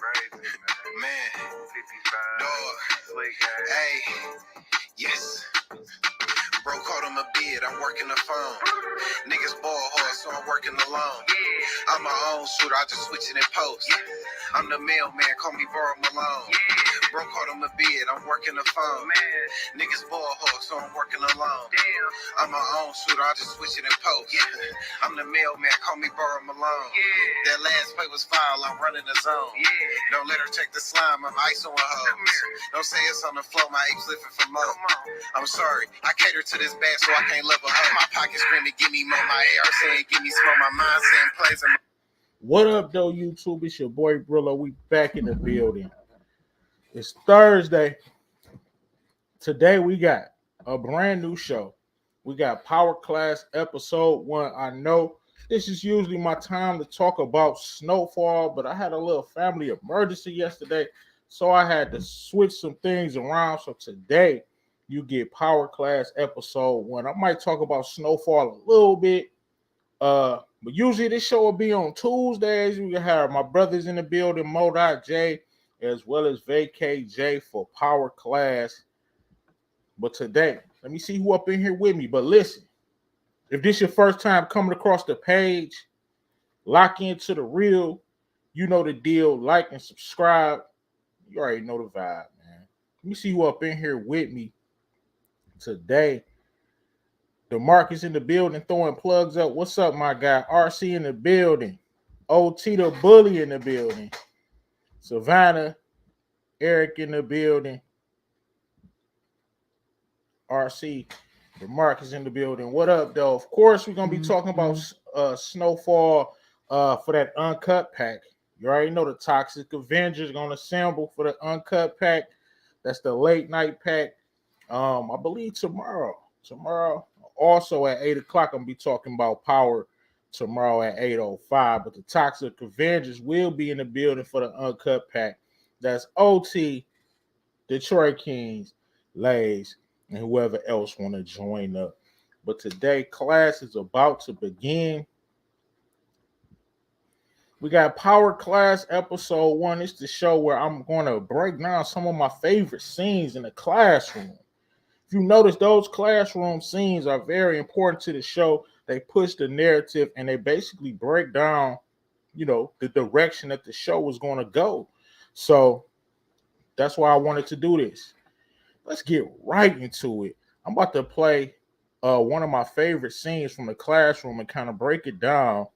crazy, man. 55. Dog. Hey. Yes. Bro called him a bid, I'm working the phone. Niggas ball hard, so I'm working alone. I'm my own shooter, I just switch it in post. I'm the mailman, call me Burrow Malone. Bro called him a bid, I'm working the phone. Niggas ball hard, so I'm working alone. I'm my own shooter, I just switch it in post. I'm the mailman, call me Burrow Malone. That last play was foul, I'm running the zone. Don't let her take the slime, I'm ice on her hoes. Don't say it's on the floor, my apes living for more. I'm sorry, I cater to this bag, so I can't love a hoe. My pocket screaming, give me more. My AR saying, give me smoke. My mind saying, plays. What up, though, YouTube? It's your boy Brillo. We back in the building. It's Thursday. Today we got a brand new show. We got Power Class Episode 1. I know this is usually my time to talk about Snowfall, but I had a little family emergency yesterday, so I had to switch some things around. So today you get Power Class Episode 1. I might talk about Snowfall a little bit, but usually this show will be on Tuesdays. We can have my brothers in the building, Mo.J, as well as VKJ for Power Class. But today, let me see who up in here with me. But listen, if this your first time coming across the page, lock into the real. You know the deal. Like and subscribe. You already know the vibe, man. Let me see who up in here with me today. DeMarcus in the building, throwing plugs up. What's up, my guy? RC in the building. OT the Bully in the building. Savannah, Eric in the building. RC, DeMarcus in the building. What up, though? Of course, we're going to be talking about Snowfall for that uncut pack. You already know the Toxic Avengers going to assemble for the uncut pack. That's the late night pack. I believe tomorrow. Also at 8 o'clock, I'm going to be talking about Power tomorrow at 8:05. But the Toxic Avengers will be in the building for the uncut pack. That's OT, Detroit Kings, Lays, and whoever else want to join up. But today, class is about to begin. We got Power Class Episode 1. It's the show where I'm going to break down some of my favorite scenes in the classroom. If you notice, those classroom scenes are very important to the show. They push the narrative and they basically break down, the direction that the show was going to go. So that's why I wanted to do this. Let's get right into it. I'm about to play one of my favorite scenes from the classroom and kind of break it down.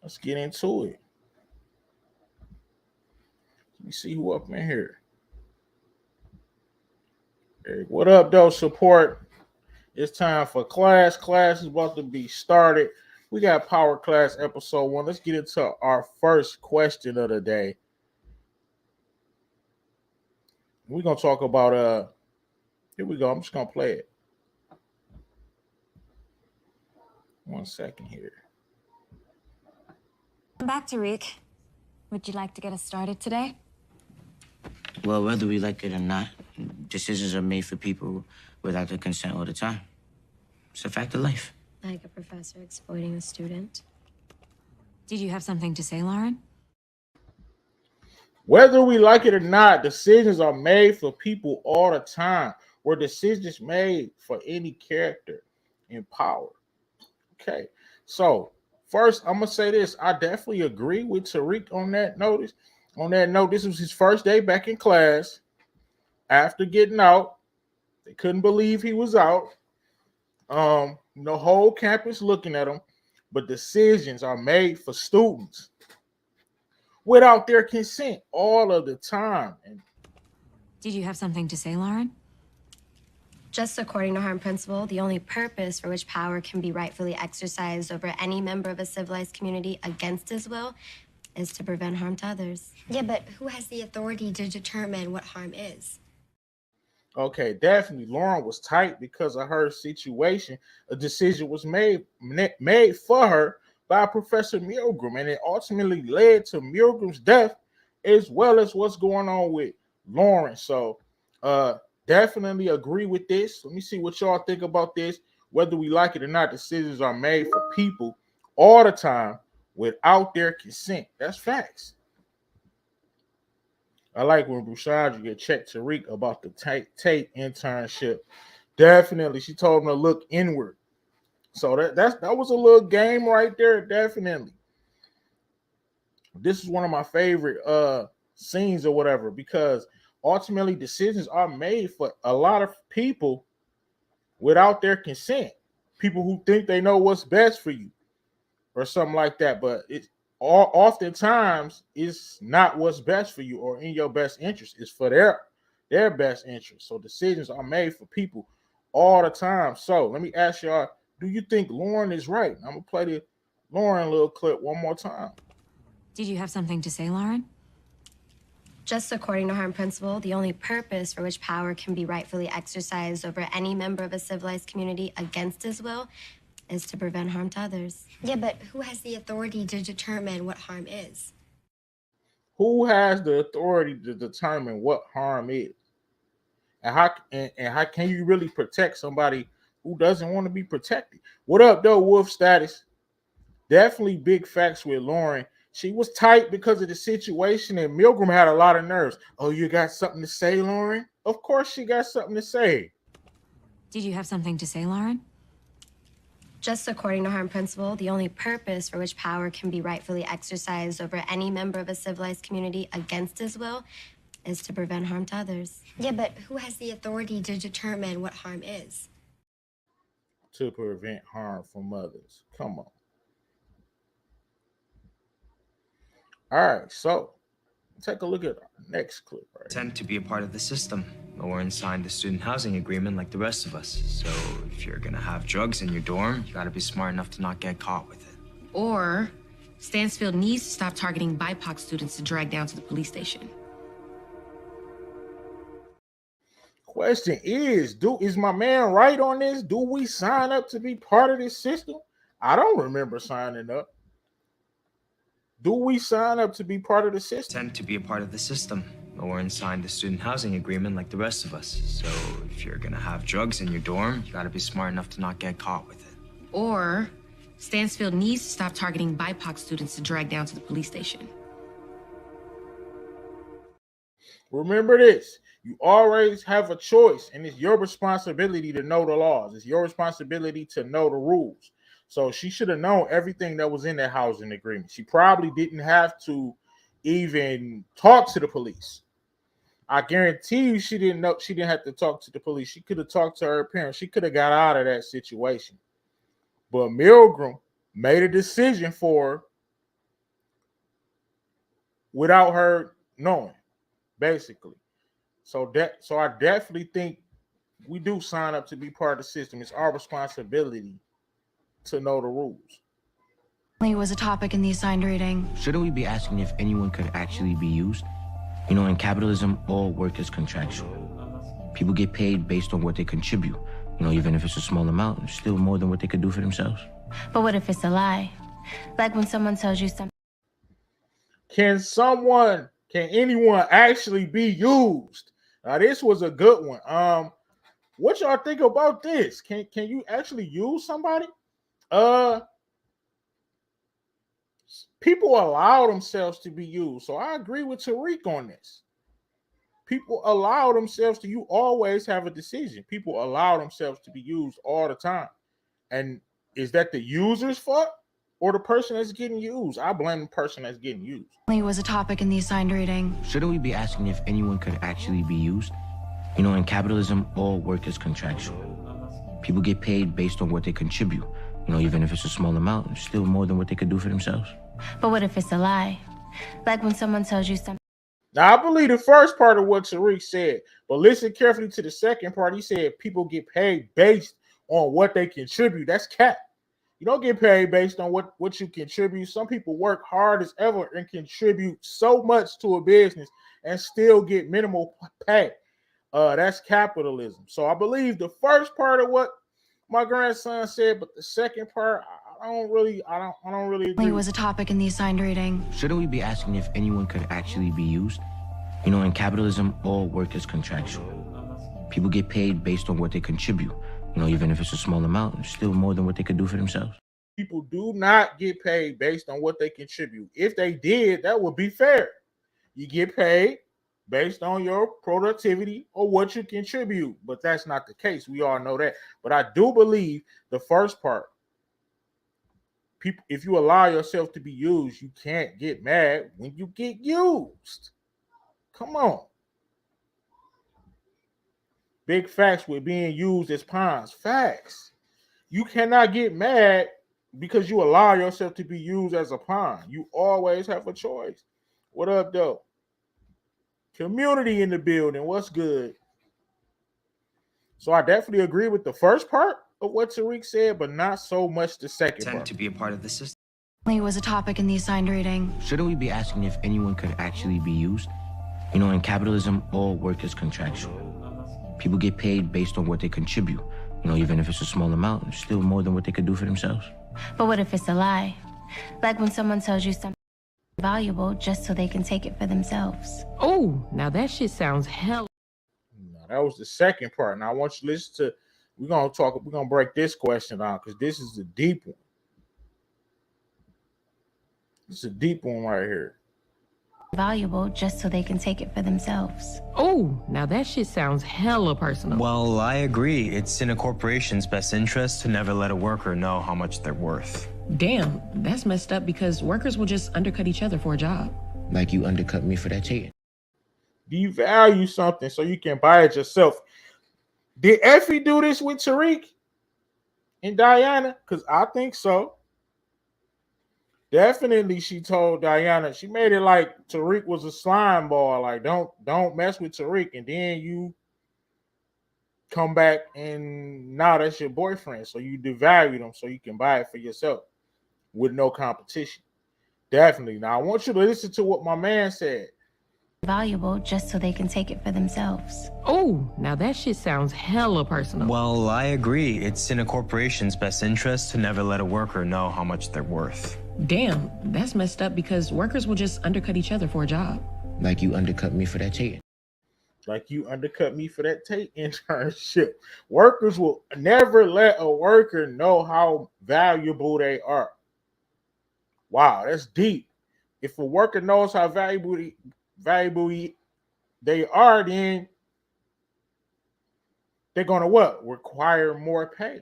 Let's get into it. Let me see who up in here. Hey, what up, though, support? It's time for class. Class is about to be started. We got Power Class Episode 1. Let's get into our first question of the day. We're going to talk about, here we go. I'm just going to play it. 1 second here. Welcome back, Tariq. Would you like to get us started today? Well, whether we like it or not, decisions are made for people without their consent all the time. It's a fact of life. Like a professor exploiting a student. Did you have something to say, Lauren? Whether we like it or not, decisions are made for people all the time. Were decisions made for any character in power? Okay, so first, I'm going to say this. I definitely agree with Tariq on that notice. On that note, this was his first day back in class. After getting out, they couldn't believe he was out. The whole campus looking at him, but decisions are made for students without their consent all of the time. Did you have something to say, Lauren? Just according to harm principle, the only purpose for which power can be rightfully exercised over any member of a civilized community against his will is to prevent harm to others. Yeah, but who has the authority to determine what harm is? Okay, definitely. Lauren was tight because of her situation. A decision was made for her by Professor Milgram, and it ultimately led to Milgram's death, as well as what's going on with Lauren. So, definitely agree with this. Let me see what y'all think about this. Whether we like it or not, decisions are made for people all the time without their consent. That's facts. I like when Bouchard get checked Tariq about the Tate internship. Definitely, she told him to look inward. So that was a little game right there. Definitely, this is one of my favorite scenes or whatever, because ultimately decisions are made for a lot of people without their consent. People who think they know what's best for you or something like that, but it oftentimes it's not what's best for you or in your best interest. It's for their best interest. So decisions are made for people all the time. So let me ask y'all, do you think Lauren is right? I'm gonna play the Lauren little clip one more time. Did you have something to say, Lauren? Just according to harm principle, the only purpose for which power can be rightfully exercised over any member of a civilized community against his will is to prevent harm to others. Yeah, but who has the authority to determine what harm is? Who has the authority to determine what harm is? And how can you really protect somebody who doesn't want to be protected? What up, though, Wolf Status? Definitely big facts with Lauren. She was tight because of the situation, and Milgram had a lot of nerves. Oh, you got something to say, Lauren? Of course she got something to say. Did you have something to say, Lauren? Just according to harm principle, the only purpose for which power can be rightfully exercised over any member of a civilized community against his will is to prevent harm to others. Yeah, but who has the authority to determine what harm is? To prevent harm from others. Come on. All right, so take a look at our next clip. Right, tend to be a part of the system. Lauren signed a student housing agreement like the rest of us. So if you're gonna have drugs in your dorm, you gotta be smart enough to not get caught with it. Or Stansfield needs to stop targeting BIPOC students to drag down to the police station. Question is my man right on this? Do we sign up to be part of this system? I don't remember signing up. Do we sign up to be part of the system? Tend to be a part of the system. Lauren signed a student housing agreement like the rest of us. So if you're gonna have drugs in your dorm, you gotta be smart enough to not get caught with it. Or Stansfield needs to stop targeting BIPOC students to drag down to the police station. Remember this. You always have a choice, and it's your responsibility to know the laws. It's your responsibility to know the rules. So she should have known everything that was in that housing agreement. She probably didn't have to even talk to the police. I guarantee you she didn't have to talk to the police. She could have talked to her parents. She could have got out of that situation. But Milgram made a decision for her without her knowing, basically. So I definitely think we do sign up to be part of the system. It's our responsibility to know the rules. It was a topic in the assigned reading. Shouldn't we be asking if anyone could actually be used? You know, in capitalism, all work is contractual. People get paid based on what they contribute. You know, even if it's a small amount, it's still more than what they could do for themselves. But what if it's a lie? Like when someone tells you something. Can anyone actually be used? Now, this was a good one. What y'all think about this? Can you actually use somebody? People allow themselves to be used. So I agree with Tariq on this. People allow themselves to, you always have a decision. People allow themselves to be used all the time. And is that the user's fault or the person that's getting used? I blame the person that's getting used. It was a topic in the assigned reading. Shouldn't we be asking if anyone could actually be used? You know, in capitalism, all work is contractual. People get paid based on what they contribute. You know, even if it's a small amount, it's still more than what they could do for themselves. But what if it's a lie? Like when someone tells you something. Now, I believe the first part of what Tariq said, but listen carefully to the second part. He said people get paid based on what they contribute. That's cap. You don't get paid based on what you contribute. Some people work hard as ever and contribute so much to a business and still get minimal pay. That's capitalism. So I believe the first part of what my grandson said, but the second part, I don't really agree. It was a topic in the assigned reading. Shouldn't we be asking if anyone could actually be used? You know, in capitalism, all work is contractual. People get paid based on what they contribute. You know, even if it's a small amount, it's still more than what they could do for themselves. People do not get paid based on what they contribute. If they did, that would be fair. You get paid based on your productivity or what you contribute, but that's not the case. We all know that. But I do believe the first part, people, if you allow yourself to be used, you can't get mad when you get used. Come on. Big facts with being used as pawns. Facts. You cannot get mad because you allow yourself to be used as a pawn. You always have a choice. What up, though? Community in the building. What's good? So I definitely agree with the first part of what Tariq said, but not so much the second Tend part. to be a part of the system. Was a topic in the assigned reading. Shouldn't we be asking if anyone could actually be used? You know, in capitalism, all work is contractual. People get paid based on what they contribute. You know, even if it's a small amount, it's still more than what they could do for themselves. But what if it's a lie? Like when someone tells you something valuable just so they can take it for themselves. Oh, now that shit sounds hell. Now, that was the second part. Now I want you to listen to, we're gonna break this question down because this is a deep one. It's a deep one right here. Valuable just so they can take it for themselves. Oh, now that shit sounds hella personal. Well, I agree. It's in a corporation's best interest to never let a worker know how much they're worth. Damn, that's messed up because workers will just undercut each other for a job. Like you undercut me for that cheating. Devalue something so you can buy it yourself. Did Effie do this with Tariq and Diana? Because I think so. Definitely, she told Diana, she made it like Tariq was a slime ball. Like, don't mess with Tariq. And then you come back and now that's your boyfriend. So you devalue them so you can buy it for yourself with no competition. Definitely. Now, I want you to listen to what my man said. Valuable just so they can take it for themselves. Oh, now that shit sounds hella personal. Well, I agree. It's in a corporation's best interest to never let a worker know how much they're worth. Damn, that's messed up because workers will just undercut each other for a job. Like you undercut me for that cheating. Like you undercut me for that internship. Workers will never let a worker know how valuable they are. Wow, that's deep. If a worker knows how valuable they are, then they're going to what? Require more pay,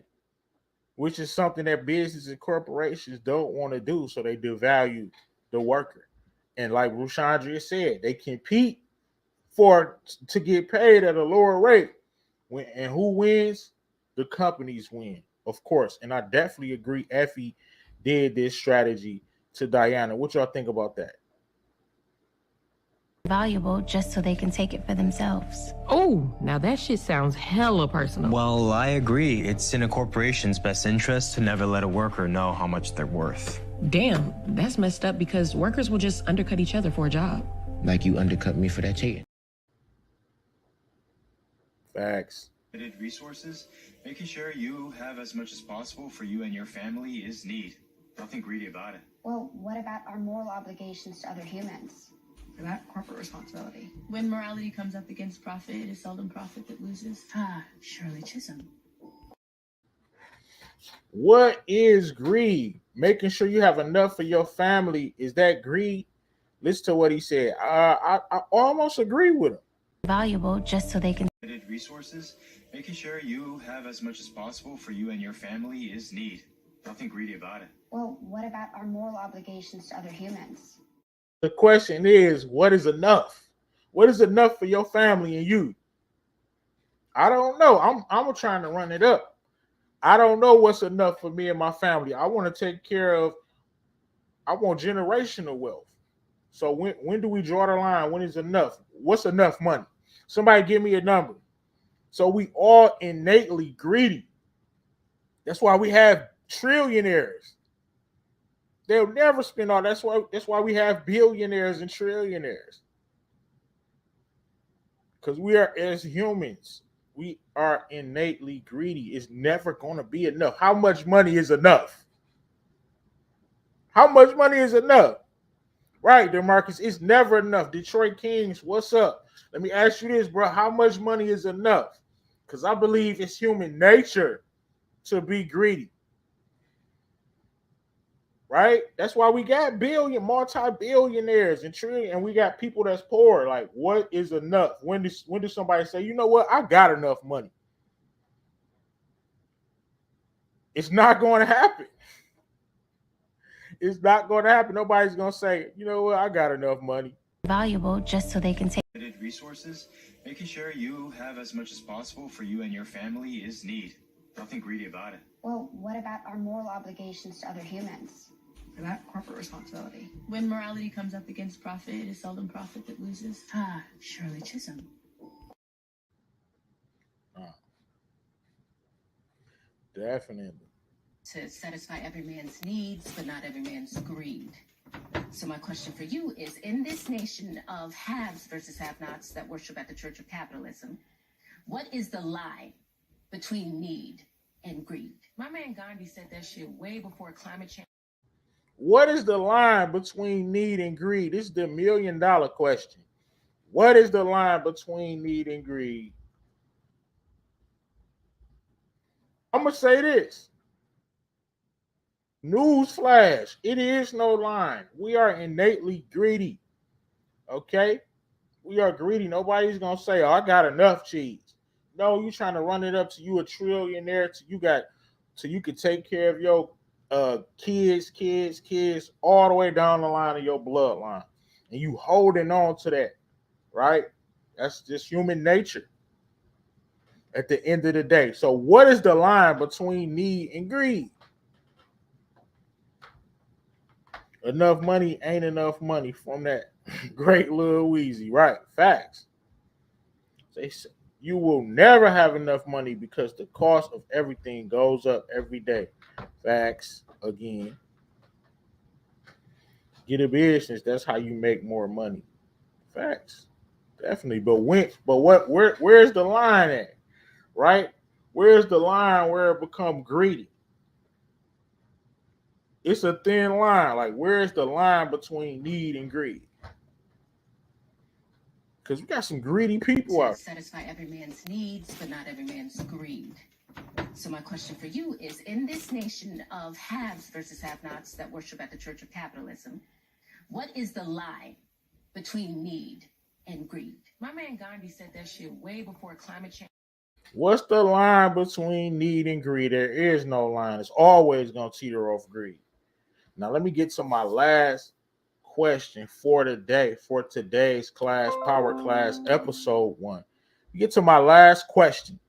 which is something that businesses and corporations don't want to do. So they devalue the worker. And like Rushandria said, they compete to get paid at a lower rate. And who wins? The companies win, of course. And I definitely agree Effie did this strategy to Diana. What y'all think about that? Valuable just so they can take it for themselves. Oh, now that shit sounds hella personal. Well, I agree. It's in a corporation's best interest to never let a worker know how much they're worth. Damn, that's messed up because workers will just undercut each other for a job. Like you undercut me for that cheating. Facts. Resources, making sure you have as much as possible for you and your family is neat. Nothing greedy about it. Well, what about our moral obligations to other humans? For that, corporate responsibility. When morality comes up against profit, it is seldom profit that loses. Ah, Shirley Chisholm. What is greed? Making sure you have enough for your family. Is that greed? Listen to what he said. I almost agree with him. Valuable just so they can. Resources, making sure you have as much as possible for you and your family is neat. Nothing greedy about it. Well, what about our moral obligations to other humans? The question is, what is enough? What is enough for your family and you? I don't know. I'm trying to run it up. I don't know what's enough for me and my family. I want to take care of, I want generational wealth. So when do we draw the line? When is enough? What's enough money? Somebody give me a number. So we all innately greedy. That's why we have trillionaires. They'll never spend all. That's why we have billionaires and trillionaires. Because we are, as humans, we are innately greedy. It's never going to be enough. How much money is enough? How much money is enough? Right, DeMarcus, it's never enough. Detroit Kings, what's up? Let me ask you this, bro. How much money is enough? Because I believe it's human nature to be greedy. right? That's why we got multi-billionaires and trillion, and we got people that's poor. Like, what is enough? When does somebody say, you know what, I got enough money? It's not going to happen. It's not going to happen. Nobody's going to say, you know what, I got enough money. Valuable just so they can take resources, making sure you have as much as possible for you and your family is need. Nothing greedy about it. Well, what about our moral obligations to other humans? What about corporate responsibility? When morality comes up against profit, it is seldom profit that loses. Ah, Shirley Chisholm. Definitely. To satisfy every man's needs, but not every man's greed. So my question for you is, in this nation of haves versus have-nots that worship at the Church of Capitalism, what is the line between need and greed? My man Gandhi said that shit way before climate change. What is the line between need and greed? This is the $1 million question. What is the line between need and greed? I'm going to say this. Newsflash, it is no line. We are innately greedy. Okay? We are greedy. Nobody's going to say, oh, I got enough cheese. No, you trying to run it up to you a trillionaire till you can take care of your kids, all the way down the line of your bloodline. And you holding on to that, right? That's just human nature at the end of the day. So what is the line between need and greed? Enough money ain't enough money from that great Lil Weezy, right? Facts. They say you will never have enough money because the cost of everything goes up every day. Facts again. Get a business, that's how you make more money. Facts. Definitely. Where's the line at? Right? Where's the line where it become greedy? It's a thin line. Like, where's the line between need and greed? Because we got some greedy people out. To satisfy every man's needs, but not every man's greed. So my question for you is, in this nation of haves versus have-nots that worship at the Church of Capitalism, what is the line between need and greed? My man Gandhi said that shit way before climate change. What's the line between need and greed? There is no line. It's always going to teeter off greed. Now, let me get to my last question for today's class, Power Class, episode 1. We get to my last question,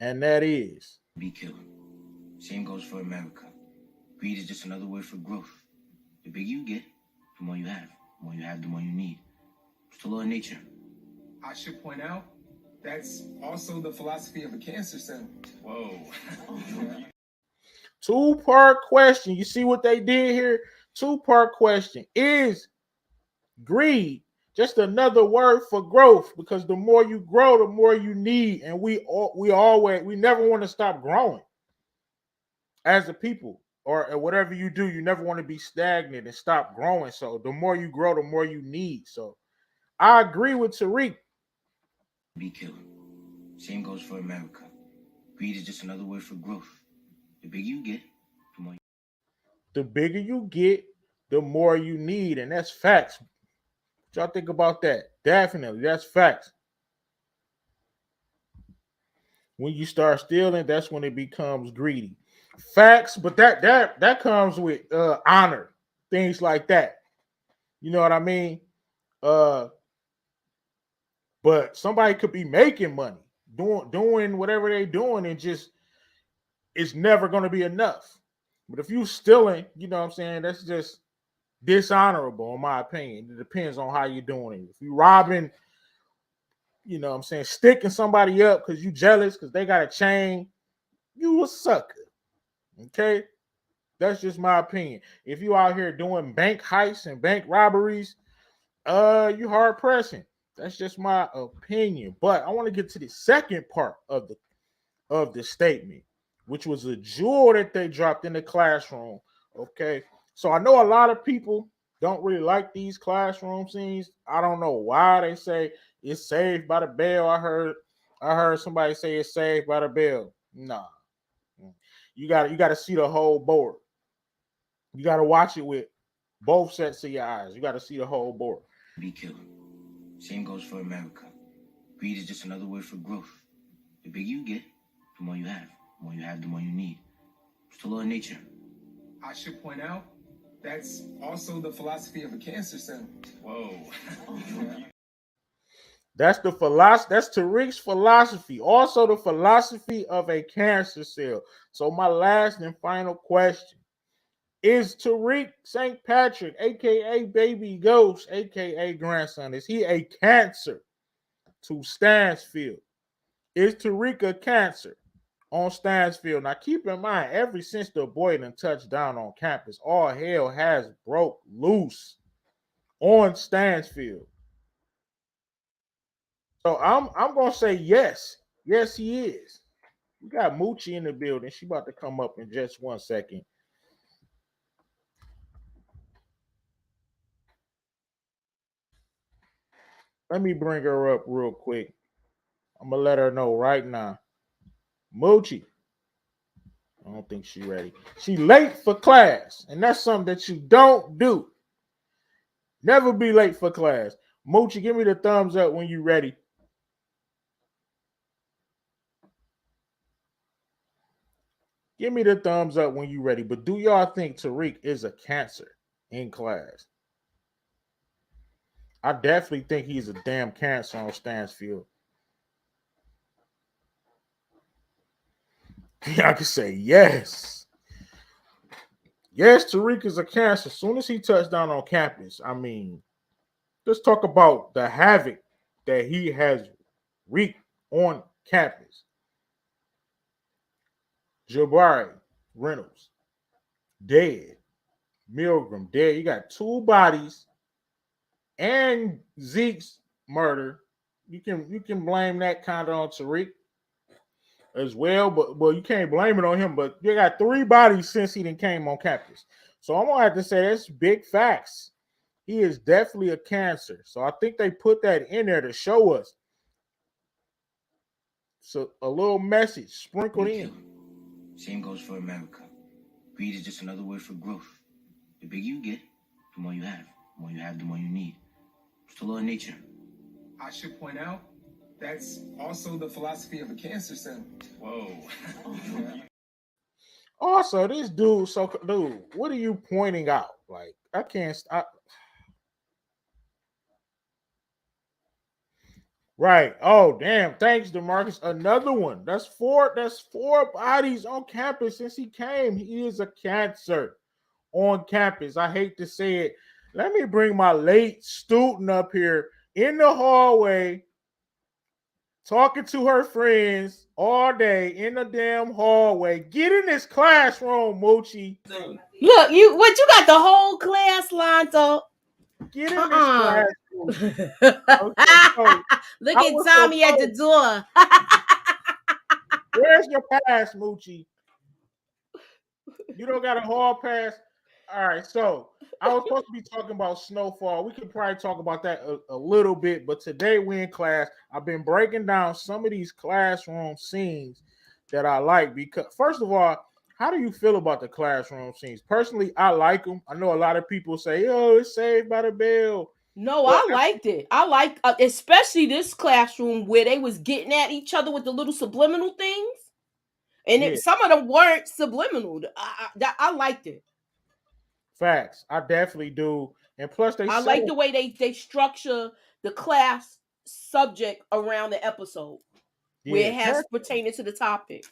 and that is... Be killing. Same goes for America. Greed is just another word for growth. The bigger you get, the more you have. The more you have, the more you need. It's the law of nature. I should point out, that's also the philosophy of a cancer cell. Whoa. 2-part question. You see what they did here? 2-part question. Is greed just another word for growth? Because the more you grow, the more you need. And we never want to stop growing as a people, or whatever you do, you never want to be stagnant and stop growing. So the more you grow, the more you need. So I agree with Tariq. Be killing. Same goes for America. Greed is just another word for growth. The bigger you get, the more you need. And that's facts. What y'all think about that? Definitely, that's facts. When you start stealing, that's when it becomes greedy. Facts, but that comes with honor, things like that. You know what I mean? But somebody could be making money, doing whatever they're doing, and just it's never going to be enough. But if you stealing, you know what I'm saying, that's just dishonorable, in my opinion. It depends on how you're doing it. If you robbing, you know what I'm saying, sticking somebody up because you jealous because they got a chain, you a sucker. Okay? That's just my opinion. If you out here doing bank heists and bank robberies, you hard pressing. That's just my opinion. But I want to get to the second part of the statement, which was a jewel that they dropped in the classroom. Okay. So I know a lot of people don't really like these classroom scenes. I don't know why they say it's saved by the bell. I heard somebody say it's saved by the bell. Nah. You got to see the whole board. You got to watch it with both sets of your eyes. You got to see the whole board. Be killed. Same goes for America. Greed is just another word for growth. The bigger you get, the more you have. The more you have, the more you need. It's the law of nature. I should point out that's also the philosophy of a cancer cell. Whoa. That's the philosophy. That's Tariq's philosophy. Also, the philosophy of a cancer cell. So, my last and final question is: Tariq St. Patrick, aka Baby Ghost, aka grandson, is he a cancer to Stansfield? Is Tariq a cancer on Stansfield? Now, keep in mind, ever since the boy done touched down on campus, all hell has broke loose on Stansfield. So I'm gonna say yes. Yes, he is. We got Moochie in the building. She about to come up in just 1 second. Let me bring her up real quick. I'm gonna let her know right now. Moochie. I don't think she's ready. She late for class, and that's something that you don't do. Never be late for class. Moochie, give me the thumbs up when you're ready. Give me the thumbs up when you're ready. But do y'all think Tariq is a cancer in class? I definitely think he's a damn cancer on Stansfield. I can say yes. Yes, Tariq is a cancer. As soon as he touched down on campus, I mean, let's talk about the havoc that he has wreaked on campus. Jabari Reynolds, dead. Milgram, dead. You got two bodies and Zeke's murder. You can blame that kind of on Tariq as well, but you can't blame it on him. But you got three bodies since he done came on campus. So I'm gonna have to say that's big facts. He is definitely a cancer. So I think they put that in there to show us. So a little message sprinkled in. Same goes for America. Greed is just another word for growth. The bigger you get, the more you have. The more you have, the more you need. It's the law of nature. I should point out that's also the philosophy of a cancer cell. Whoa. Also, this dude, dude, what are you pointing out? Like, I can't stop. Right. Oh, damn. Thanks, DeMarcus. Another one. That's four bodies on campus since he came. He is a cancer on campus. I hate to say it. Let me bring my late student up here in the hallway, talking to her friends all day in the damn hallway. Get in this classroom, Moochie. Look, you got the whole class lined up. Get in this classroom. Okay, so look at Tommy at the door. Where's your pass, Moochie? You don't got a hall pass? All right, so I was supposed to be talking about Snowfall. We could probably talk about that a little bit, but today we in class. I've been breaking down some of these classroom scenes that I like because, first of all, how do you feel about the classroom scenes? Personally, I like them. I know a lot of people say, "Oh, it's Saved by the Bell." No, but I liked it. I like, especially this classroom where they was getting at each other with the little subliminal things, and some of them weren't subliminal. I liked it. Facts, I definitely do, and plus I like the way they structure the class subject around the episode, where it has pertaining to the topic.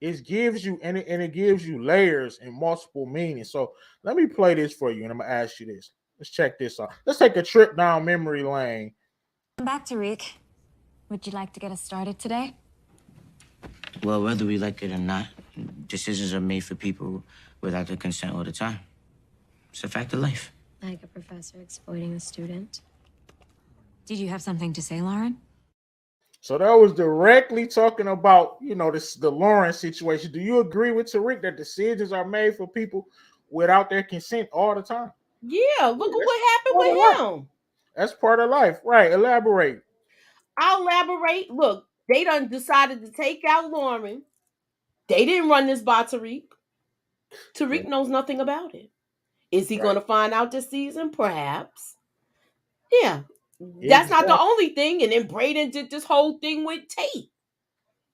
It gives you and it gives you layers and multiple meanings. So let me play this for you, and I'm gonna ask you this. Let's check this out. Let's take a trip down memory lane. Come back, Tariq. Would you like to get us started today? Well, whether we like it or not, decisions are made for people without their consent all the time. It's a fact of life. Like a professor exploiting a student. Did you have something to say, Lauren? So that was directly talking about, the Lauren situation. Do you agree with Tariq that decisions are made for people without their consent all the time? Yeah, look at what happened with him. That's part of life. Right, elaborate. I'll elaborate. Look, they done decided to take out Lauren. They didn't run this by Tariq. Tariq knows nothing about it. Is he Right. going to find out this season? Perhaps. Yeah. That's not the Exactly. only thing. And then Braden did this whole thing with Tate.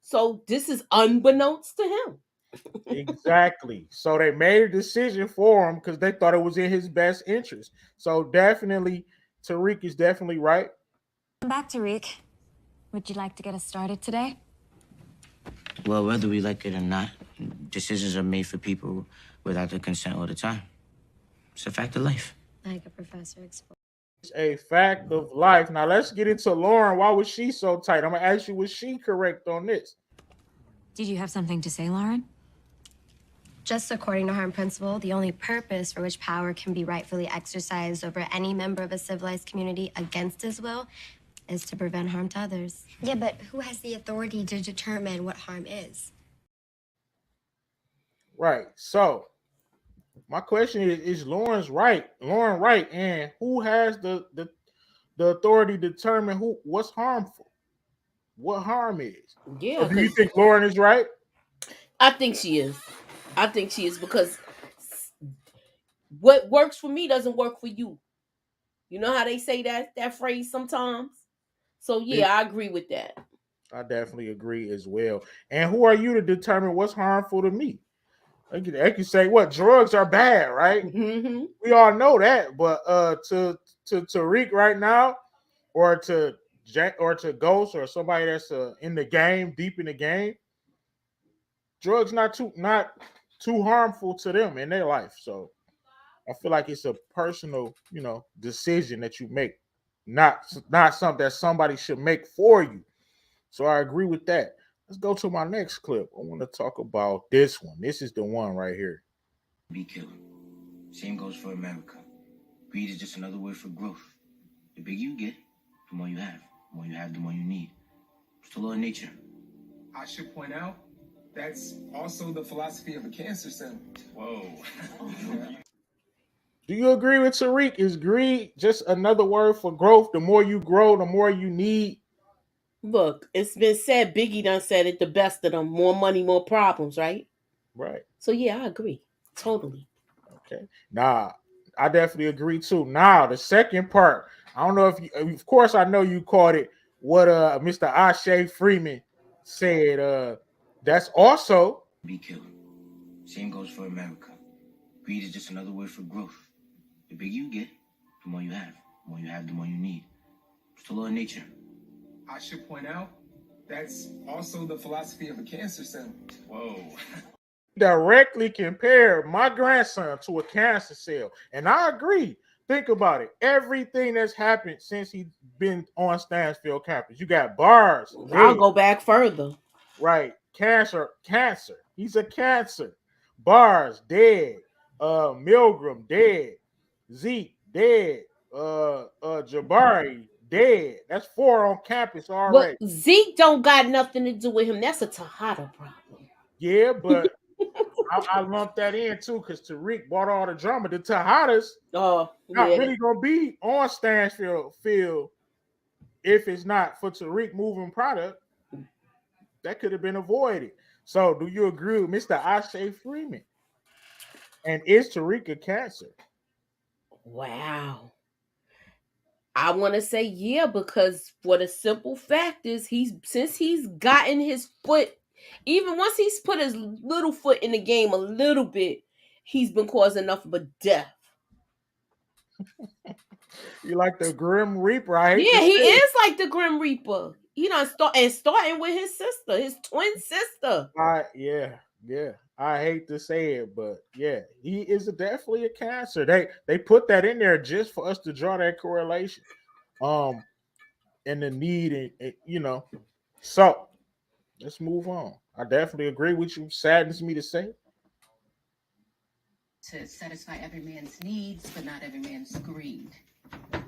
So this is unbeknownst to him. Exactly. So they made a decision for him because they thought it was in his best interest. So definitely, Tariq is definitely right. Welcome back, Tariq. Would you like to get us started today? Well, whether we like it or not, decisions are made for people without their consent all the time. It's a fact of life. Like a professor explained. It's a fact of life. Now let's get into Lauren. Why was she so tight? I'm gonna ask you, was she correct on this? Did you have something to say, Lauren? Just according to harm principle, the only purpose for which power can be rightfully exercised over any member of a civilized community against his will is to prevent harm to others. Yeah, but who has the authority to determine what harm is? Right. So my question is Lauren right? And who has the authority to determine what's harmful? What harm is? Yeah. So do you think Lauren is right? I think she is. Because what works for me doesn't work for you. You know how they say that phrase sometimes? So yeah, I agree with that. I definitely agree as well. And who are you to determine what's harmful to me? They can say what drugs are bad, right? Mm-hmm. We all know that. But to Tariq right now, or to Ghost or somebody that's in the game, deep in the game, drugs not too harmful to them in their life. So I feel like it's a personal, decision that you make, not something that somebody should make for you. So I agree with that. Let's go to my next clip. I want to talk about this one. This is the one right here. Be killer. Same goes for America. Greed is just another word for growth. The bigger you get, the more you have. The more you have, the more you need. It's the law of nature. I should point out, that's also the philosophy of a cancer cell. Whoa. Do you agree with Tariq? Is greed just another word for growth? The more you grow, the more you need. Look, it's been said, Biggie done said it the best of them. More money, more problems, right? Right. So yeah, I agree. Totally. Okay. Nah, I definitely agree too. Now, the second part, I don't know if you, of course, I know you caught it. What Mr. Ashe Freeman said. That's also Be killer. Same goes for America. Greed is just another word for growth. The bigger you get, the more you have. The more you have, the more you need. It's the law of nature. I should point out, that's also the philosophy of a cancer cell. Whoa. directly compared my grandson to a cancer cell. And I agree. Think about it. Everything that's happened since he's been on Stansfield campus. You got bars. I'll dead. go back further. Right. Cancer. He's a cancer. Bars, dead. Milgram, dead. Zeke, dead. Jabari, dead. That's 4 on campus already. But Zeke don't got nothing to do with him. That's a Tejada problem. Yeah, but I lumped that in too because Tariq bought all the drama. The Tejadas not really gonna be on Stansfield field if it's not for Tariq moving product. That could have been avoided. So, do you agree with Mr. Ashe Freeman? And is Tariq a cancer? Wow. I want to say yeah, because what a simple fact is since he's gotten his foot, even once he's put his little foot in the game a little bit, he's been causing enough of a death. You like the Grim Reaper? I hate Yeah, to he say it. is like the Grim Reaper. He done starting with his sister, his twin sister. Yeah. I hate to say it, but yeah, he is definitely a cancer. They put that in there just for us to draw that correlation. And the need, and. So let's move on. I definitely agree with you. Saddens me to say. To satisfy every man's needs, but not every man's greed.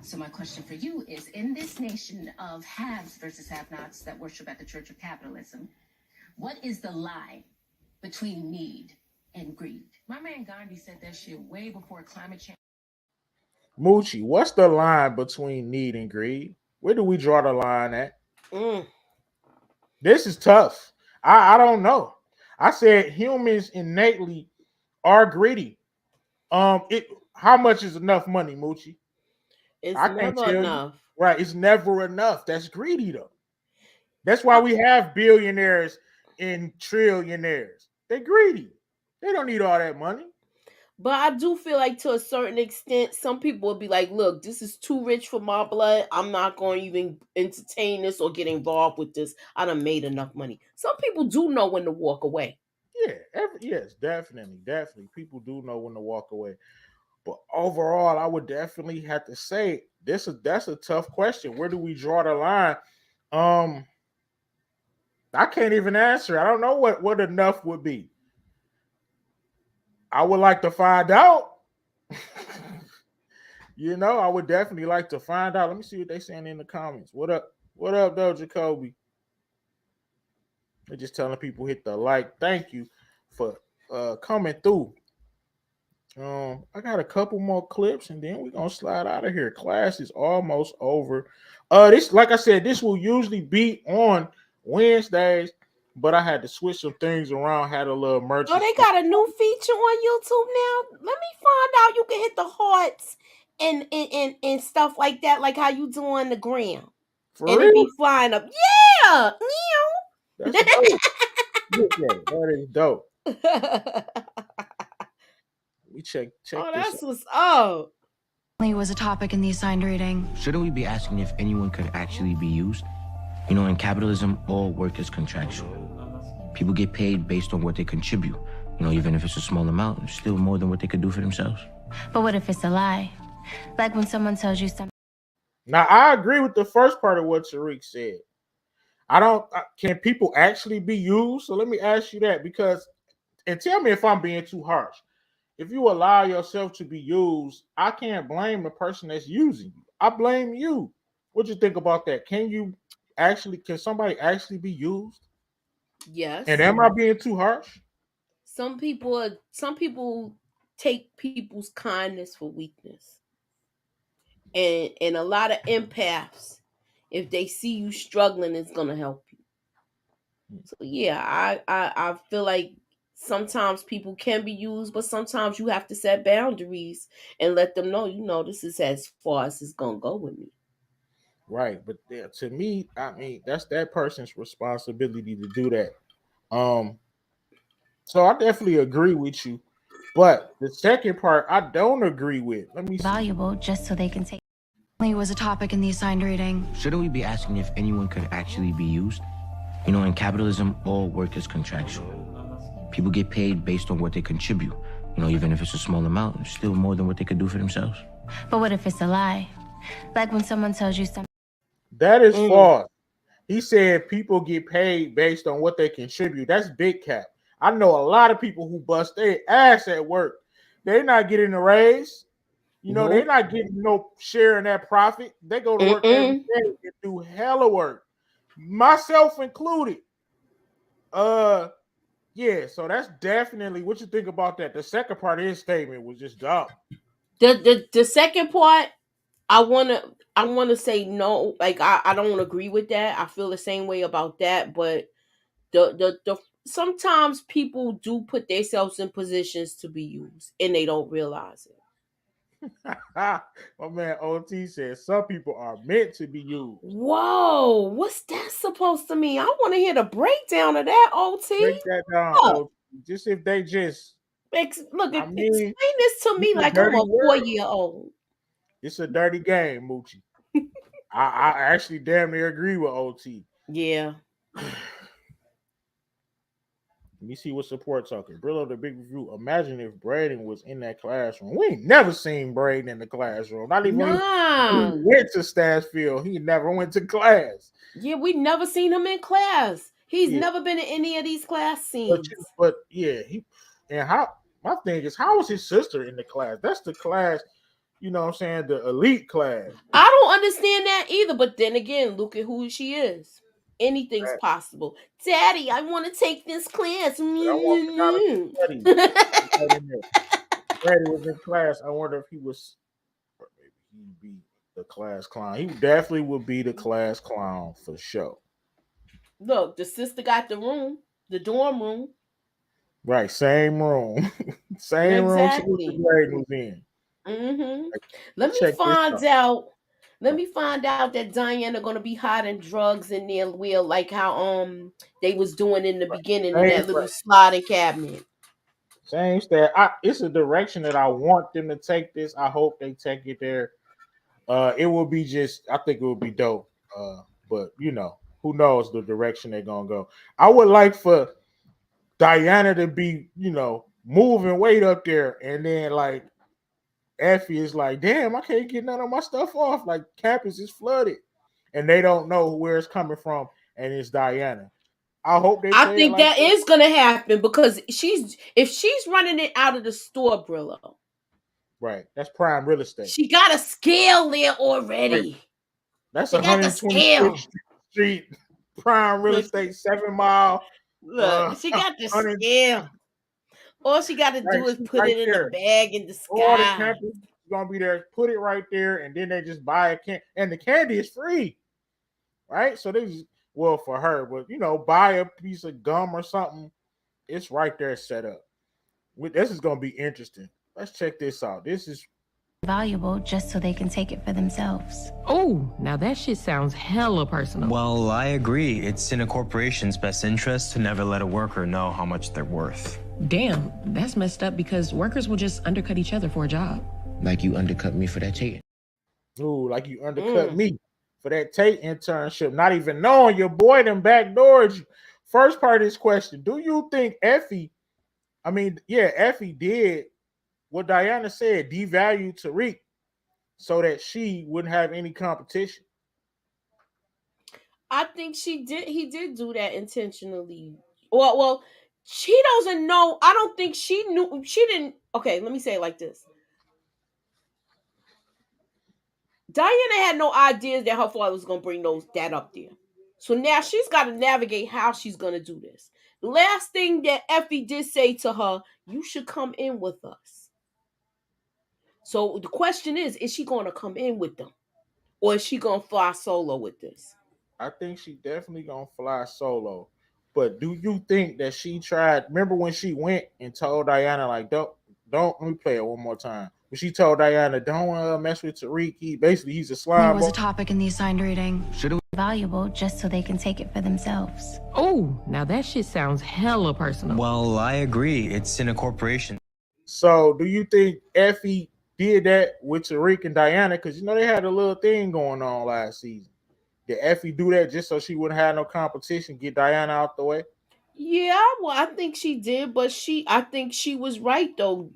So my question for you is, in this nation of haves versus have-nots that worship at the Church of Capitalism, what is the line between need and greed? My man Gandhi said that shit way before climate change. Moochie, what's the line between need and greed? Where do we draw the line at? This is tough. I don't know. I said humans innately are greedy. How much is enough money, Moochie? It's I can't never tell you. enough. Right, it's never enough. That's greedy though. That's why we have billionaires and trillionaires. They're greedy. They don't need all that money. But I do feel like to a certain extent, some people will be like, look, this is too rich for my blood. I'm not going to even entertain this or get involved with this. I done made enough money. Some people do know when to walk away. Yeah, yes, definitely. People do know when to walk away. But overall, I would definitely have to say that's a tough question. Where do we draw the line? I can't even answer. I don't know what enough would be. I would like to find out. I would definitely like to find out. Let me see what they're saying in the comments. What up? What up, though, Jacoby? They're just telling people hit the like. Thank you for coming through. I got a couple more clips and then we're gonna slide out of here. Class is almost over. This, like I said, this will usually be on Wednesdays, but I had to switch some things around, had a little emergency. Oh, they got a new feature on YouTube now. Let me find out you can hit the hearts and stuff like that, like how you do on the gram. For and real? It be flying up. Yeah. That's dope. Look at it. That is dope. We check Oh, this that's what's up. Was a topic in the assigned reading. Shouldn't we be asking if anyone could actually be used? In capitalism, all work is contractual. People get paid based on what they contribute. Even if it's a small amount, it's still more than what they could do for themselves. But what if it's a lie? Like when someone tells you something. Now, I agree with the first part of what Tariq said. Can people actually be used? So let me ask you that and tell me if I'm being too harsh. If you allow yourself to be used, I can't blame the person that's using you. I blame you. What you think about that? Can somebody actually be used? Yes. And am I being too harsh? Some people take people's kindness for weakness. And a lot of empaths, if they see you struggling, it's gonna help you. So yeah, I feel like sometimes people can be used, but sometimes you have to set boundaries and let them know, this is as far as it's gonna go with me. Right, but to me, I mean, that's that person's responsibility to do that. So I definitely agree with you, but the second part I don't agree with. Let me see. Valuable just so they can take. Was a topic in the assigned reading. Shouldn't we be asking if anyone could actually be used? In capitalism, all work is contractual. People get paid based on what they contribute. Even if it's a small amount, it's still more than what they could do for themselves. But what if it's a lie? Like when someone tells you something. That is false. He said people get paid based on what they contribute. That's big cap. I know a lot of people who bust their ass at work. They're not getting a raise. They're not getting no share in that profit. They go to work every day and do hella work, myself included. Yeah. So that's definitely what you think about that. The second part of his statement was just dumb. The second part, I wanna say no. Like I don't agree with that. I feel the same way about that. But the sometimes people do put themselves in positions to be used and they don't realize it. My man OT says some people are meant to be used. Whoa, what's that supposed to mean? I want to hear the breakdown of that, OT. Break that down, OT. Just if they just explain this to me like I'm a 4-year-old. It's a dirty game, Moochie. I actually damn near agree with OT. Yeah. Let me see what support talking. Brillo, the big review. Imagine if Braden was in that classroom. We ain't never seen Braden in the classroom. Not even when he went to Stansfield. He never went to class. Yeah, we never seen him in class. He's never been in any of these class scenes. But yeah, my thing is, how was his sister in the class? That's the class, you know what I'm saying, the elite class. I don't understand that either. But then again, look at who she is. Anything's possible. Daddy, I want to take this class. Daddy was in class. I wonder if he was, or maybe he'd be the class clown. He definitely would be the class clown for sure. Look, the sister got the room, the dorm room. Right, same room, same room she was the Exactly. grade was in. Mm-hmm. Like, Let me check this find out. out. Let me find out that Diana gonna be hiding drugs in their wheel, like how they was doing in the beginning in Same, that little sliding cabinet. same stat. It's a direction that I want them to take this. I hope they take it there. It will be just. I think it will be dope. But who knows the direction they're gonna go. I would like for Diana to be, moving weight up there, and then like Effie is like, damn, I can't get none of my stuff off. Like campus is flooded, and they don't know where it's coming from, and it's Diana. I hope they I play it think like that that. is gonna happen because if she's running it out of the store, Brillo, Right, that's prime real estate. she got a scale there Right. already. That's She got the 126th scale. Street, prime real Look, estate, 7 mile. she got the 100. scale. All she got to Right, do is she's put right it in the there. bag in the All the sky. campus is gonna be there. Put it right there, and then they just buy a can, and the candy is free, right? So they just, well, for her, but buy a piece of gum or something. It's right there set up. This is gonna be interesting. Let's check this out. This is Valuable just so they can take it for themselves. Oh, now that shit sounds hella personal. Well, I agree. It's in a corporation's best interest to never let a worker know how much they're worth. Damn, that's messed up because workers will just undercut each other for a job. Like you undercut me for that Tate. ooh, like you undercut me for that Tate internship, not even knowing your boy them backdoored you. First part of this question: do you think Effie? I mean, yeah, Effie did what Diana said, devalue Tariq so that she wouldn't have any competition. I think she did. He did do that intentionally. Well, she doesn't know. I don't think she knew. She didn't. Okay, let me say it like this. Diana had no idea that her father was gonna bring that up there. So now she's got to navigate how she's gonna do this. The last thing that Effie did say to her, "You should come in with us." So the question is she going to come in with them, or is she gonna fly solo with this? I think she definitely gonna fly solo. But do you think that she tried? Remember when she went and told Diana like, don't let me play it one more time. But she told Diana, don't mess with Tariq. He's a It slime was ball. a topic in the assigned reading. Valuable just so they can take it for themselves. Oh, now that shit sounds hella personal. Well, I agree. It's in a corporation. So do you think Effie did that with Tariq and Diana? Because they had a little thing going on last season. Did Effie do that just so she wouldn't have no competition, get Diana out the way? Yeah, well, I think she did, but I think she was right though.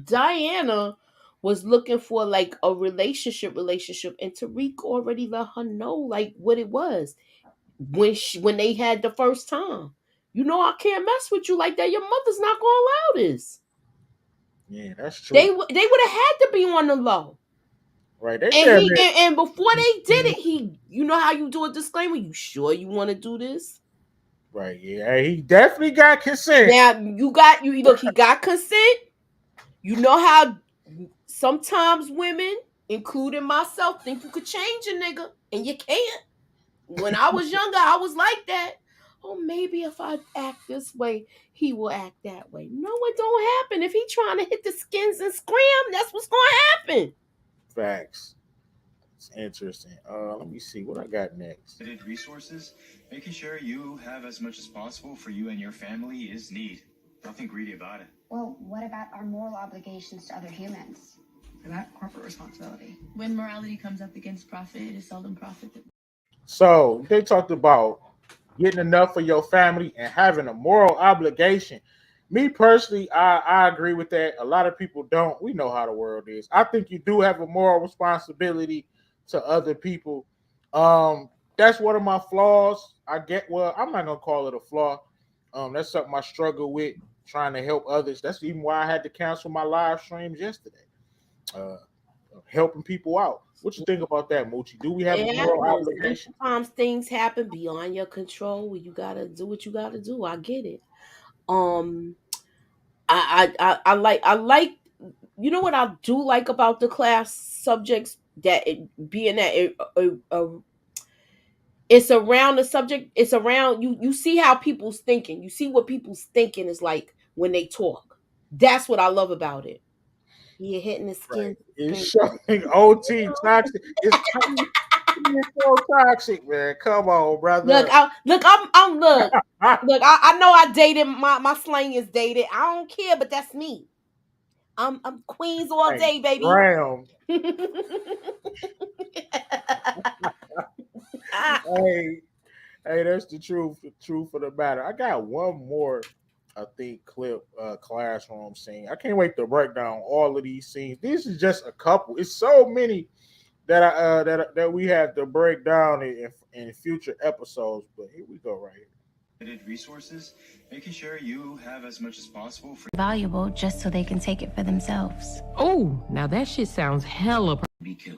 Diana was looking for like a relationship, and Tariq already let her know like what it was when they had the first time. I can't mess with you like that. Your mother's not gonna allow this. Yeah, that's They true. would have had to be on the low. Right, they And damn he near. and before they did it, you know how you do a disclaimer. You sure you want to do this? Right, yeah, he definitely got consent. Now you look. He got consent. You know how sometimes women, including myself, think you could change a nigga, and you can't. When I was younger, I was like that. Oh, maybe if I act this way, he will act that way. No, it don't happen. If he trying to hit the skins and scram, that's what's going to happen. Facts. It's interesting. Let me see what I got next. Resources, making sure you have as much as possible for you and your family is need. Nothing greedy about it. Well, what about our moral obligations to other humans? For that corporate responsibility. When morality comes up against profit, it is seldom profit that. So they talked about getting enough for your family and having a moral obligation. Me personally, I agree with that. A lot of people don't. We know how the world is. I think you do have a moral responsibility to other people. That's one of my flaws. Well, I'm not gonna call it a flaw. That's something I struggle with, trying to help others. That's even why I had to cancel my live streams yesterday. Helping people out. What you think about that, Moochie? Do we have a It moral happens. obligation? Sometimes things happen beyond your control. You gotta do what you gotta do. I get it. I like. You know what I do like about the class subjects, that it being that it's around the subject. It's around you. You see how people's thinking. You see what people's thinking is like when they talk. That's what I love about it. You're hitting the skin. It's showing OT toxic. It's so toxic, man. Come on, brother. Look, I know I dated my slang is dated. I don't care, but that's me. I'm Queens all Hey, day, baby. Graham. hey, that's the truth. The truth of the matter. I got one more, I think, clip classroom scene. I can't wait to break down all of these scenes. This is just a couple. It's so many that that we have to break down in future episodes. But here we go, right here. Resources, making sure you have as much as possible for Valuable just so they can take it for themselves. Oh, now that shit sounds hella. Be killer.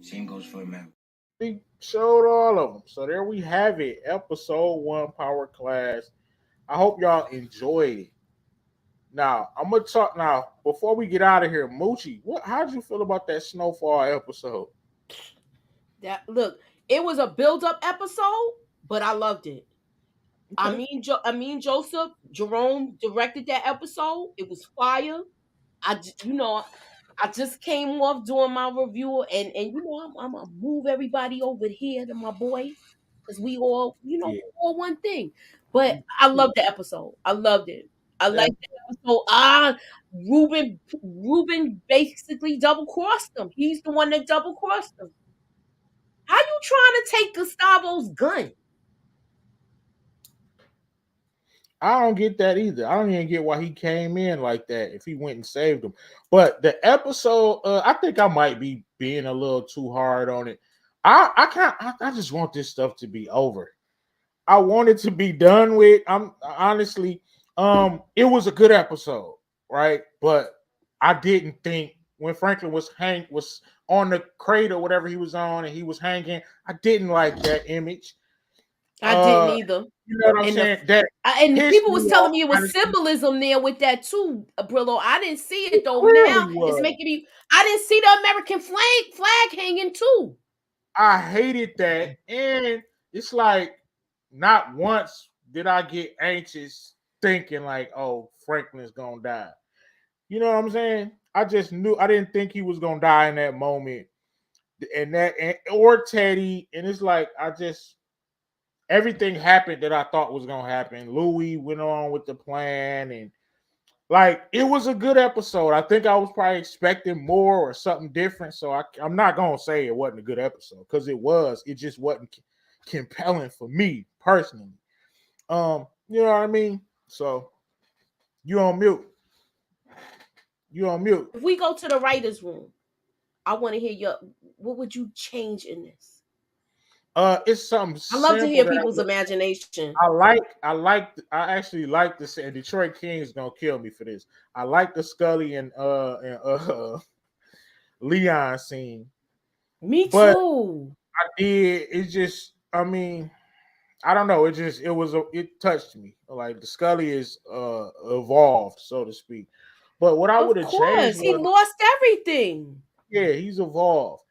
Same goes for a man. We showed all of them. So there we have it. Episode 1 Power Class. I hope y'all enjoyed it. Now, I'm gonna talk now before we get out of here. Moochie, how'd you feel about that Snowfall episode? Look, it was a build-up episode, but I loved it. Okay. I mean Joseph Jerome directed that episode. It was fire. I just came off doing my review, and I'm gonna move everybody over here to my boy, because we all all one thing. But I loved the episode. I loved it. I liked the episode. Ruben basically double crossed him. He's the one that double crossed him. How you trying to take Gustavo's gun? I don't get that either. I don't even get why he came in like that if he went and saved him. But the episode, I think I might be being a little too hard on it. I just want this stuff to be over. I want it to be done with. I'm honestly, it was a good episode, right? But I didn't think when Franklin was on the crate or whatever he was on and he was hanging, I didn't like that image. I didn't either. You know what I'm saying? And the people was telling me it was symbolism there with that too, Brillo. I didn't see it though. Now it's making me. I didn't see the American flag hanging too. I hated that, and it's like not once did I get anxious thinking like, "Oh, Franklin's gonna die." You know what I'm saying? I just knew I didn't think he was gonna die in that moment, or Teddy. And it's like everything happened that I thought was gonna happen. Louis went on with the plan, and like it was a good episode. I think I was probably expecting more or something different. So I'm not gonna say it wasn't a good episode because it was. It just wasn't compelling for me personally. You know what I mean? So you on mute. You on mute. If we go to the writers' room, I want to hear what would you change in this? It's something. I love to hear people's imagination. I actually like this. And Detroit King is gonna kill me for this. I like the Scully and Leon scene. Me too. I did. It's just. I mean, I don't know. It touched me. Like the Scully is evolved, so to speak. But what I would have changed, he lost everything. Yeah, he's evolved.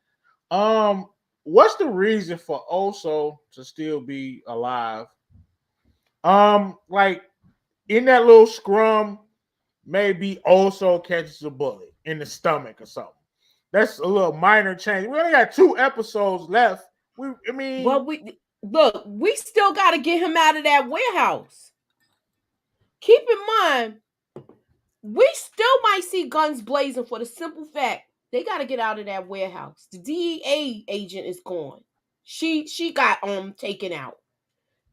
What's the reason for Oso to still be alive? Like in that little scrum, maybe Oso catches a bullet in the stomach or something. That's a little minor change. We only got 2 episodes left. We still got to get him out of that warehouse. Keep in mind, we still might see guns blazing for the simple fact they got to get out of that warehouse. The DEA agent is gone. She got taken out.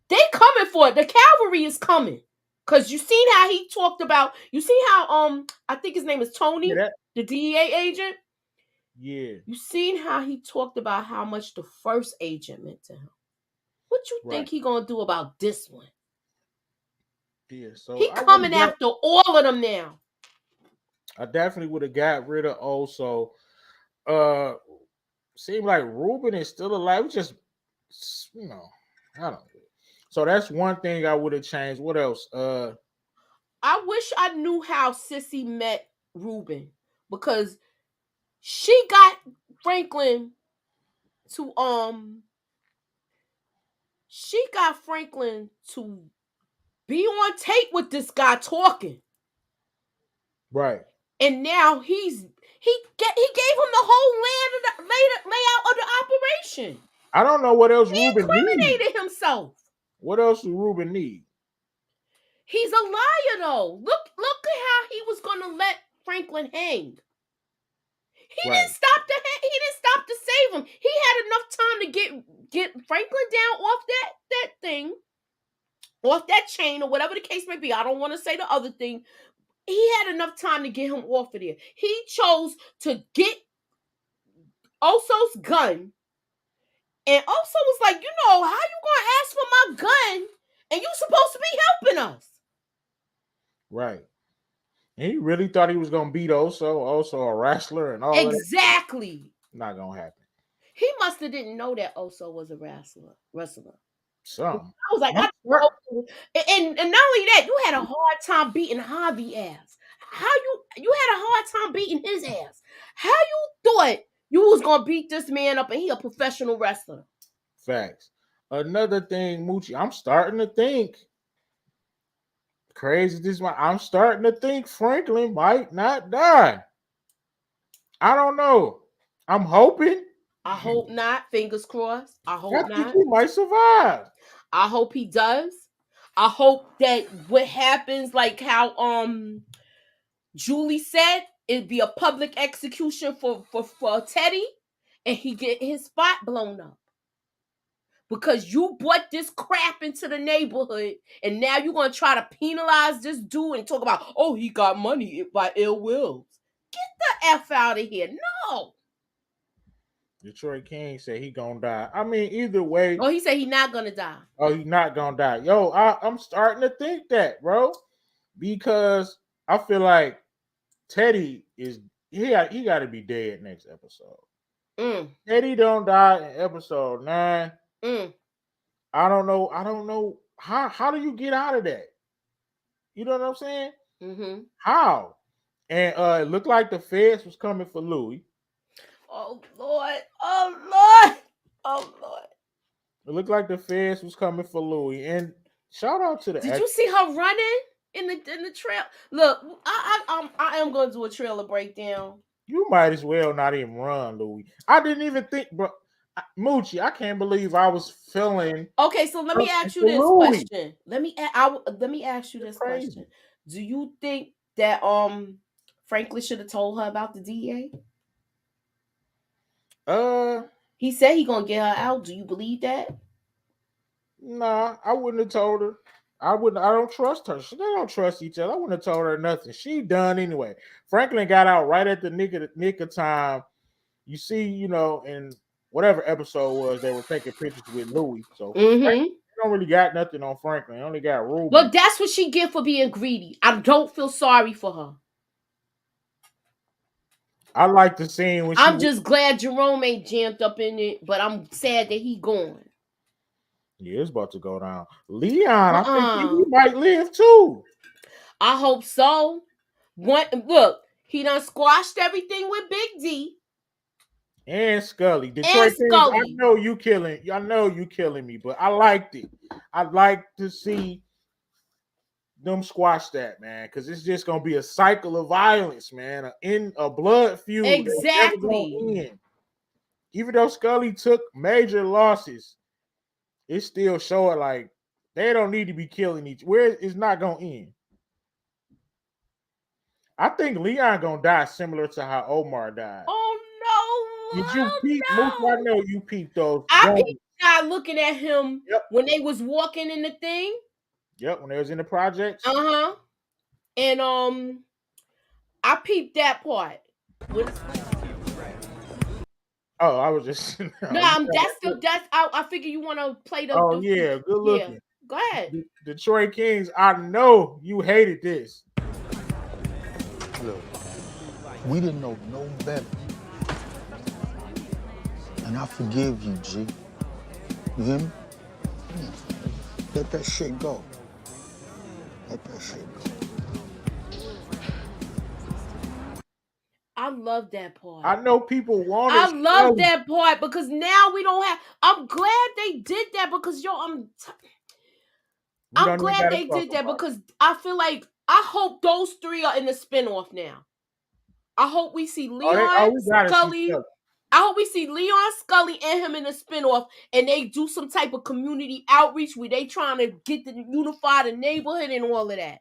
They coming for it. The cavalry is coming. Cause you seen how he talked about. You see how I think his name is Tony, the DEA agent. Yeah. You seen how he talked about how much the first agent meant to him. What you think he gonna do about this one? Yeah, so he coming after all of them now. I definitely would have got rid of Oso. Seemed like Ruben is still alive. Just I don't know. So that's one thing I would have changed. What else? I wish I knew how Sissy met Ruben, because she got Franklin to be on tape with this guy talking. Right. And now he gave him the whole layout of the operation. I don't know what else He Ruben needs. incriminated himself. What else does Ruben need? He's a liar, though. Look at how he was gonna let Franklin hang. He didn't stop to save him. He had enough time to get Franklin down off that thing, off that chain, or whatever the case may be. I don't want to say the other thing. He had enough time to get him off of there. He chose to get Oso's gun, and Oso was like, how you gonna ask for my gun, and you supposed to be helping us? Right. And he really thought he was gonna beat Oso a wrestler and all that. Exactly. Not gonna happen. He must have didn't know that Oso was a wrestler. Some. I was like, and not only that, you had a hard time beating Javi ass. How you had a hard time beating his ass? How you thought you was gonna beat this man up and he a professional wrestler? Facts. Another thing, Moochie, I'm starting to think. Crazy this one. I'm starting to think Franklin might not die. I don't know. I'm hoping. I hope not. Fingers crossed. I hope not. I think he might survive. I hope he does. I hope that what happens, like how Julie said, it'd be a public execution for Teddy, and he get his spot blown up. Because you brought this crap into the neighborhood, and now you're gonna try to penalize this dude and talk about, he got money by ill wills. Get the F out of here. No. Detroit King said he gonna die. I mean, either way. Oh, he said he not gonna die. Oh, he's not gonna die. Yo, I'm starting to think that, bro. Because I feel like Teddy he got to be dead next episode. Teddy don't die in episode 9. I don't know how do you get out of that? You know what I'm saying? Mm-hmm. How? And it looked like the feds was coming for Louis. Oh Lord! Oh Lord! Oh Lord! It looked like the feds was coming for Louis. And shout out to the. Did you see her running in the trail? Look, I am going to do a trailer breakdown. You might as well not even run, Louis. I didn't even think, bro. Moochie, I can't believe I was feeling. Okay, so let me ask you this question. Let me ask you this question. Do you think that Franklin should have told her about the DEA? He said he gonna get her out. Do you believe that? Nah, I wouldn't have told her. I don't trust her. They don't trust each other. I wouldn't have told her nothing. She done anyway. Franklin got out right at the nick of time. You see, in whatever episode was, they were taking pictures with Louis. So they don't really got nothing on Franklin. They only got Ruben. Well, that's what she get for being greedy. I don't feel sorry for her. I like the scene when I'm just glad Jerome ain't jammed up in it, but I'm sad that he gone. Yeah, it's about to go down. Leon, I think he might live too. I hope so. Look, he done squashed everything with Big D. And Scully. Detroit Kings, I know you killing me, but I liked it. I'd like to see them squash that, man, because it's just gonna be a cycle of violence, man. In a blood feud. Exactly. Even though Scully took major losses, it's still showing like they don't need to be killing each. Where it's not gonna end. I think Leon gonna die similar to how Omar died. Oh no! Did you peep? No. I know you peeped those. I peeped guy looking at him when they was walking in the thing. Yep, when they was in the projects. And I peeped that part. Oh, I was just I figure you want to play the. Oh yeah, good looking. Yeah. Go ahead. Detroit Kings, I know you hated this. Look, we didn't know no better. And I forgive you, G. You hear me? Let that shit go. Let that shit go. I love that part. I know people want it. I love that part because now we don't have. I'm glad they did that because I'm glad they did that because I feel like I hope those three are in the spinoff now. I hope we see Leon Scully. I hope we see Leon Scully and him in the spinoff, and they do some type of community outreach where they trying to get to unify the neighborhood and all of that.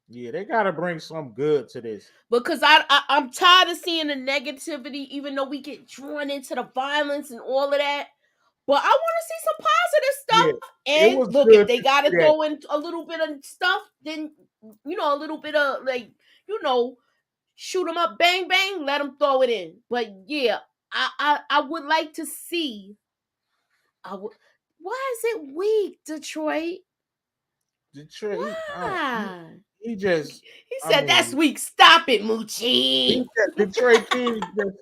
Yeah, they gotta bring some good to this. Because I'm tired of seeing the negativity, even though we get drawn into the violence and all of that. But I want to see some positive stuff. Yeah, and look, if they gotta throw in a little bit of stuff, then a little bit of shoot them up, bang bang, let them throw it in. But yeah, I would like to see. Why is it weak, Detroit? Detroit, why? He just. He said that's weak. Stop it, Moochie. Detroit King just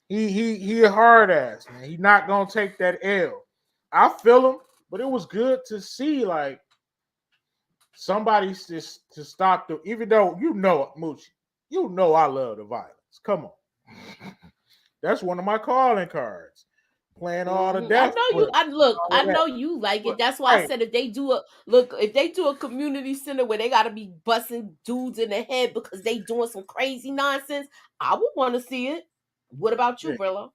he a hard ass, man. He not gonna take that L. I feel him, but it was good to see like somebody's just to stop the. Even though Moochie, I love the violence. Come on, that's one of my calling cards. Playing all the death. I know you like it. That's why I said if they do a community center where they gotta be busting dudes in the head because they doing some crazy nonsense, I would want to see it. What about you, Brillo?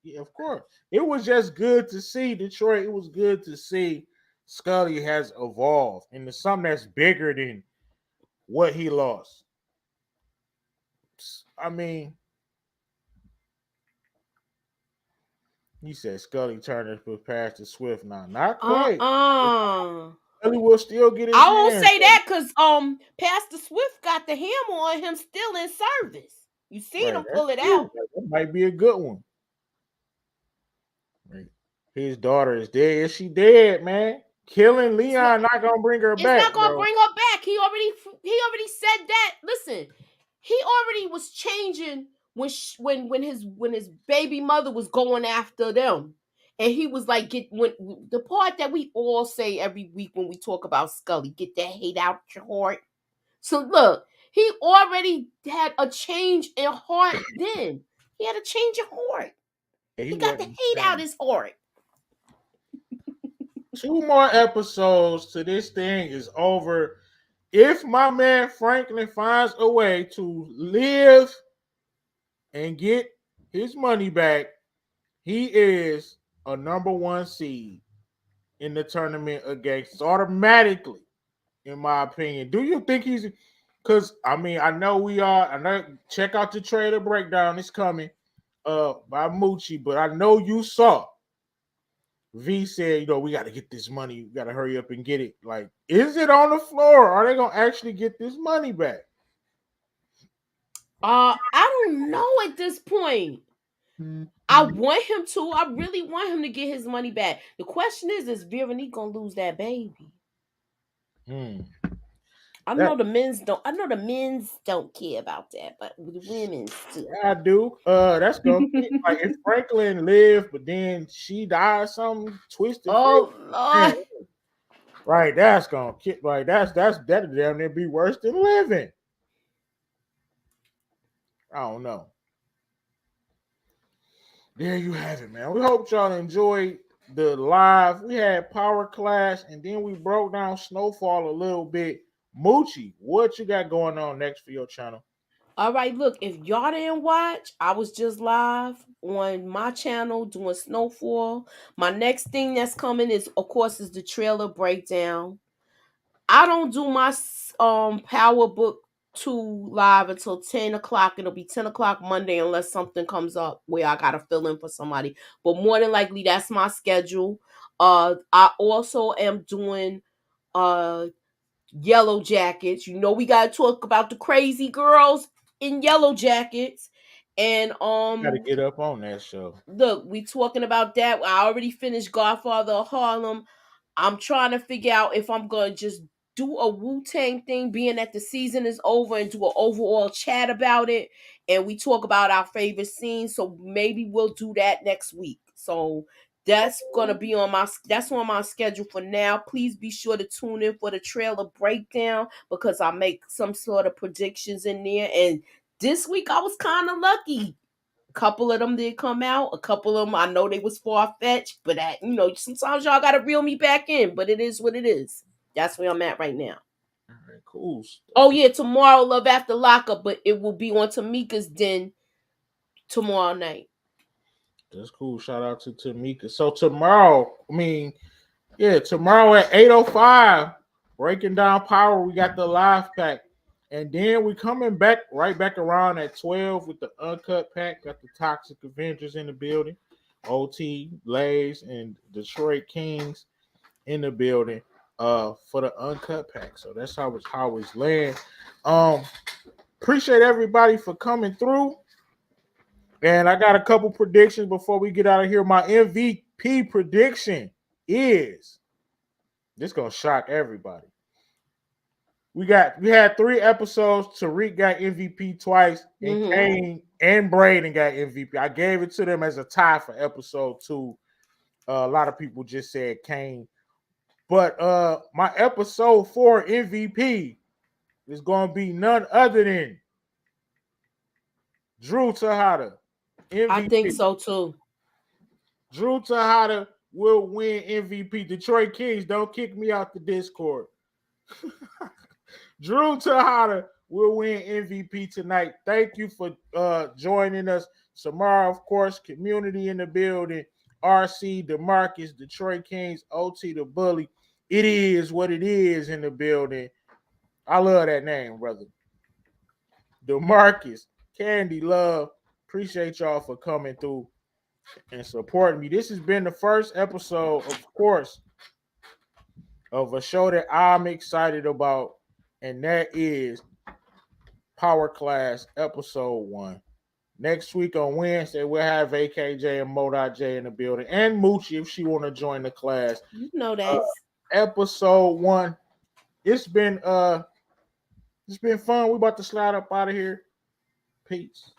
Yeah, of course. It was just good to see Detroit. It was good to see Scully has evolved into something that's bigger than what he lost. I mean, he said Scully Turner put past the Swift now. Not quite. Scully will still get his I won't hands say that because Pastor Swift got the hammer on him still in service. You seen him pull it out. That might be a good one. His daughter is dead. Is she dead, man? Killing Leon not gonna bring her back. It's not gonna bring her back. He already said that. Listen, he already was changing when his baby mother was going after them, and he was like, when the part that we all say every week when we talk about Scully, get that hate out your heart. So look, he already had a change in heart. Then he had a change of heart. He got the hate out his heart. 2 more episodes to this thing is over. If my man Franklin finds a way to live and get his money back, he is a number 1 seed in the tournament against automatically, in my opinion. Do you think he's? Because I mean, I know we are. I know. Check out the trailer breakdown. It's coming by Moochie, but I know you saw. V said, we got to get this money. We got to hurry up and get it. Like, is it on the floor? Are they gonna actually get this money back? I don't know at this point. I want him to. I really want him to get his money back. The question is Veronique gonna lose that baby? I know the men's don't care about that, but the women's do. I do. That's gonna be like if Franklin lived, but then she died, something twisted. Oh Lord. Right, that's gonna kick. Like that'd damn near be worse than living. I don't know. There you have it, man. We hope y'all enjoyed the live. We had Power Clash, and then we broke down Snowfall a little bit. Moochie, what you got going on next for your channel? All right, look, if y'all didn't watch, I was just live on my channel doing Snowfall. My next thing that's coming is the trailer breakdown. I don't do my Power Book 2 live until 10 o'clock. It'll be 10 o'clock Monday unless something comes up where I gotta fill in for somebody. But more than likely, that's my schedule. I also am doing Yellow Jackets. We gotta talk about the crazy girls in Yellow Jackets. And gotta get up on that show. Look, we talking about that. I already finished Godfather of Harlem. I'm trying to figure out if I'm gonna just do a Wu-Tang thing, being that the season is over, and do an overall chat about it. And we talk about our favorite scenes. So maybe we'll do that next week. So that's gonna be on my schedule for now. Please be sure to tune in for the trailer breakdown because I make some sort of predictions in there. And this week I was kind of lucky. couple of them did come out. A couple of them, I know they was far-fetched, but sometimes y'all gotta reel me back in. But it is what it is. That's where I'm at right now. All right, cool. Oh yeah, tomorrow Love After Lockup, but it will be on Tamika's Den tomorrow night. That's cool. Shout out to Tamika. So tomorrow at 8:05, breaking down Power. We got the live pack. And then we coming back right back around at 12 with the uncut pack. Got the Toxic Avengers in the building. OT, Lays, and Detroit Kings in the building for the uncut pack. So that's how it's land. Appreciate everybody for coming through. And I got a couple predictions before we get out of here. My MVP prediction is this gonna shock everybody. We had 3 episodes. Tariq got MVP twice, and Kane and Braden got MVP. I gave it to them as a tie for episode 2. A lot of people just said Kane, but my episode 4 MVP is going to be none other than Drew Tejada. MVP. I think so too. Drew Tejada will win MVP. Detroit Kings, don't kick me out the Discord. Drew Tejada will win MVP tonight. Thank you for joining us. Samara, of course, community in the building. RC, DeMarcus, Detroit Kings, OT, the Bully. It is what it is in the building. I love that name, brother. DeMarcus, Candy, Love. Appreciate y'all for coming through and supporting me. This has been the first episode, of course, of a show that I'm excited about, and that is Power Class Episode 1. Next week on Wednesday, we'll have AKJ and Mo.J in the building, and Moochie if she want to join the class. You know that. Episode 1. It's been fun. We about to slide up out of here. Peace.